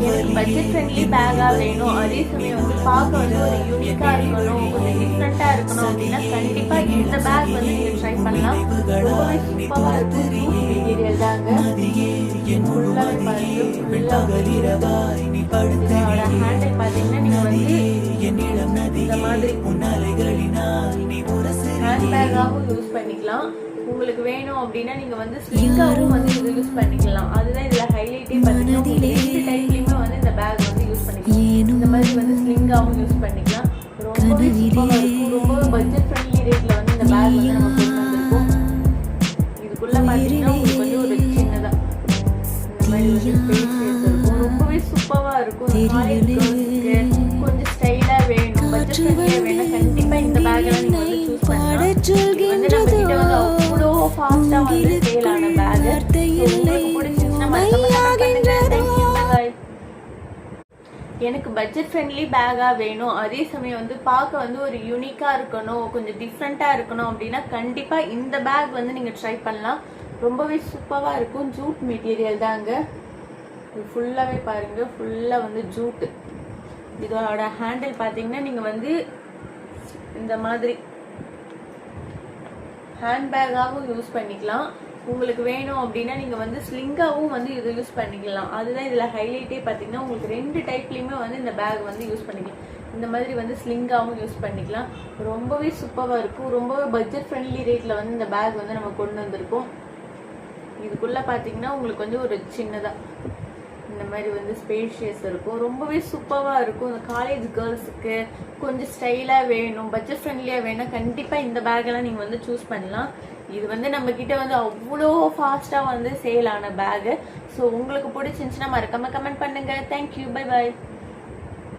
எனக்கு budget friendly பேக்கா வேணும், அதே சமயம் வந்து பார்க்க வந்து ஒரு யூனிக்கா இருக்கணும், கொஞ்சம் டிஃப்ரெண்டா இருக்கணும் அப்படின்னா கண்டிப்பா இந்த பேக் வந்து நீங்க ட்ரை பண்ணலாம். ரொம்பவே சூப்பரா இருக்கும். மெட்டீரியல் தாங்க. ஃபுல்லாவே பாருங்க, ஃபுல்லா இதோட ஹேண்டில் பாத்தீங்கன்னா நீங்க வந்து இந்த மாதிரி ஹேண்ட் பேக்காவும் யூஸ் பண்ணிக்கலாம். உங்களுக்கு வேணும் அப்படின்னா நீங்க வந்து ஸ்லிங்காவும் வந்து இது யூஸ் பண்ணிக்கலாம். அதுதான் இதுல ஹைலைட்டே பாத்தீங்கன்னா ரெண்டு டைப்லயுமே வந்து இந்த பேக் வந்து யூஸ் பண்ணிக்கலாம். இந்த மாதிரி வந்து ஸ்லிங்காவும் யூஸ் பண்ணிக்கலாம். ரொம்பவே சூப்பரா இருக்கும். ரொம்பவே பட்ஜெட் ஃப்ரெண்ட்லி ரேட்ல வந்து இந்த பேக் வந்து நம்ம கொண்டு வந்திருக்கோம். இதுக்குள்ள பாத்தீங்கன்னா உங்களுக்கு வந்து ஒரு சின்னதா இந்த மாதிரி வந்து ஸ்பேஸ் இருக்கும். ரொம்பவே சூப்பரா இருக்கும். காலேஜ் கேர்ள்ஸ்க்கு கொஞ்சம் ஸ்டைலா வேணும், பட்ஜெட் ஃப்ரெண்ட்லியா வேணும், கண்டிப்பா இந்த பேக் எல்லாம் நீங்க வந்து சூஸ் பண்ணலாம். இது வந்து நம்ம கிட்ட வந்து அவ்வளோ ஃபாஸ்டா வந்து சேல் ஆன பேக். உங்களுக்கு பிடிச்சிருந்துச்சுன்னா மறக்காம கமெண்ட் பண்ணுங்க. தேங்க்யூ, பாய். எனக்கு பட்ஜெட் ஃப்ரெண்ட்லி பேக்கா வேணும், அதே சமயம் வந்து பார்க்க வந்து ஒரு யூனிக்கா இருக்கணும், கொஞ்சம் டிஃப்ரெண்டா இருக்கணும் அப்படின்னா கண்டிப்பா இந்த பேக் வந்து நீங்க ட்ரை பண்ணலாம். ரொம்பவே சூப்பரா இருக்கும். ஜூட் மெட்டீரியல் தாங்க. இது ஃபுல்லாவே பாருங்க, ஃபுல்லா வந்து ஜூட். இதோட ஹேண்டில் பாத்தீங்கன்னா நீங்க வந்து இந்த மாதிரி ஹேண்ட் பேக்காகவும் யூஸ் பண்ணிக்கலாம். உங்களுக்கு வேணும் அப்படின்னா நீங்க வந்து ஸ்லிங்காவும் வந்து இதை யூஸ் பண்ணிக்கலாம். அதுதான் இதுல ஹைலைட்டே பாத்தீங்கன்னா உங்களுக்கு ரெண்டு டைப்லயுமே வந்து இந்த பேக் வந்து யூஸ் பண்ணிக்கலாம். இந்த மாதிரி வந்து ஸ்லிங்காவும் யூஸ் பண்ணிக்கலாம். ரொம்பவே சூப்பரா இருக்கும். ரொம்பவே பட்ஜெட் ஃப்ரெண்ட்லி ரேட்ல வந்து இந்த பேக் வந்து நம்ம கொண்டு வந்திருக்கோம். இதுக்குள்ள பாத்தீங்கன்னா உங்களுக்கு வந்து ஒரு சின்னதா இந்த மாதிரி வந்து ஸ்பேஷியஸ் இருக்கும். ரொம்பவே சூப்பரா இருக்கும். இந்த காலேஜ் கேர்ள்ஸுக்கு கொஞ்சம் ஸ்டைலா வேணும், பட்ஜெட் ஃப்ரெண்ட்லியா வேணும், கண்டிப்பா இந்த பேக் எல்லாம் நீங்க வந்து சூஸ் பண்ணலாம். இது வந்து நம்ம கிட்ட வந்து அவ்வளோ ஃபாஸ்டா வந்து சேல் ஆன பேக். ஸோ உங்களுக்கு பிடிச்சிருந்துச்சுன்னா மறக்காம கமெண்ட் பண்ணுங்க. Thank you, bye bye.